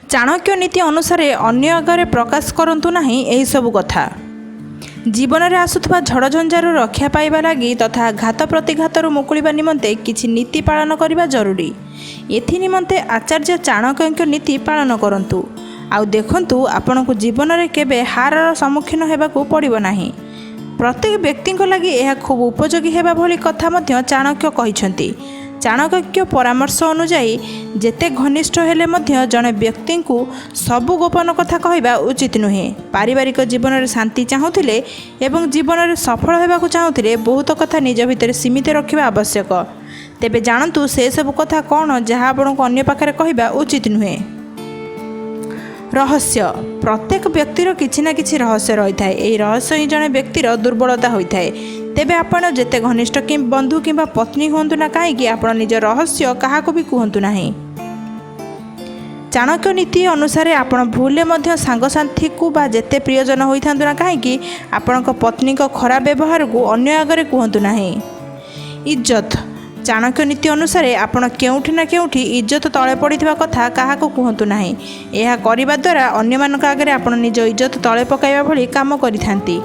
चाणक्य नीति अनुसार अन्य आगे प्रकाश करंतु नहीं एही सब कथा। जीवन में आसुवा झड़झंझारू रक्षा पाइबा लगी तथा घात प्रतिघातरू मुकुलिबा निमंते किछि नीति पालन करबा जरूरी। एथि निमंते आचार्य चाणक्य नीति पालन करंतु आउ देखंतु आपनकु जीवन में केबे हारर सम्मुखीन हेबाकू पड़िबो नाही। प्रत्येक व्यक्ति लगी यह खूब उपयोगी हेबा भली कथा मध्य चाणक्य कहिसंती। चाणक्य परामर्श अनुजाई जेते घनिष्ठ हेले मध्य जड़े व्यक्ति को सबु गोपन कथा कहवा उचित नुहे। पारिवारिक जीवन में शांति चाहूले एवं जीवन में सफल होगा चाहूले बहुत कथा निज भितर सीमित रखा आवश्यक। तेबे जानतु से सब कथा कौन जहाँ आपको अन्य पाखे कहवा उचित नुहे। रहस्य प्रत्येक व्यक्तिर किछि ना किछि रहस्य रही है। यही रहस्य ही जड़े व्यक्तिर दुर्बलता होता है। तेबे आपण जेते घनिष्ठ कि बंधु किंबा पत्नी हुंतु ना कहीं आपण निज रहस्य क्या भी कहतु नहीं। चाणक्य नीति अनुसार आपण भूले मध्य सांगसाथी को बा जेते प्रियजन होता ना कहीं आपण पत्नी को खराब व्यवहार को अन्य आगे कहतु नहीं। इज्जत चाणक्य नीति अनुसार आपण केउठी ना केउठी इज्जत तले पड़िथिबा कथा काहाको कहतु नाही। यह करिबा द्वारा अन्य मानक आगे आपण निज इज्जत तले पकाइबा भली काम करिथांती।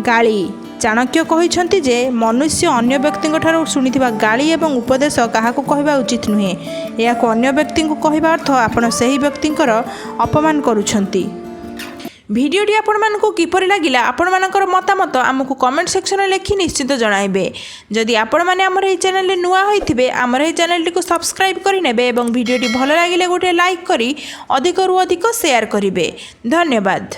गाली चाणक्य कहिसंती जे मनुष्य अन्य व्यक्ति ठारू शुणिथिबा गाली एवं उपदेश काहाको कहबा उचित नुहे। याको अन्य व्यक्ति को कहबा अर्थ आपण सही व्यक्तिंकर अपमान करूछंती। भिडियोटी आपण मानकु किपरि लागिला आपण मानकर मतामत आमको कमेंट सेक्शन में लिखि निश्चित जणाइबे। जदि आपण माने हमर एई चैनल रे नुआ होइथिबे हमर एई चैनल को सब्सक्राइब करि नेबे एवं भिडियोटी भलो लागिले गोटे लाइक करी अधिक रु अधिक शेयर करिवे। धन्यवाद।